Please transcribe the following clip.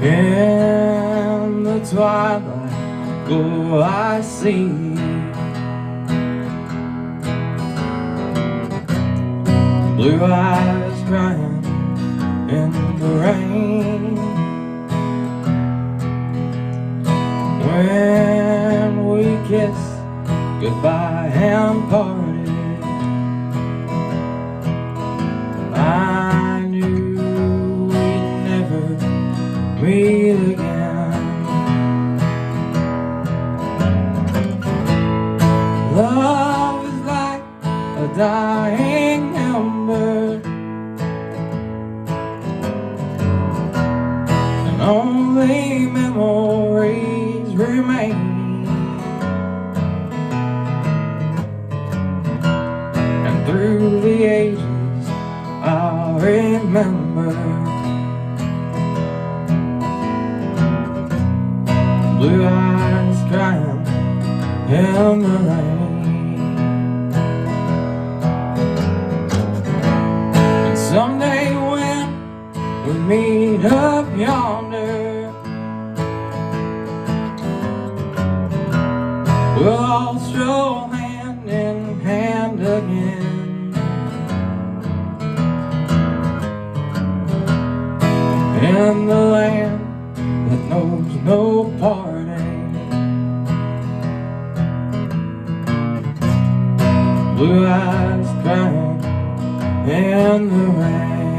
In the twilight glow I see blue eyes crying in the rain. When we kissed goodbye and parted, I knew we'd never meet again. Love is like a dying ember, and only memories remain. And through the ages I'll remember blue eyes crying in the rain. And someday when we meet up yonder, we'll all stroll hand in hand again in the land that knows no parting. Blue eyes crying in the rain.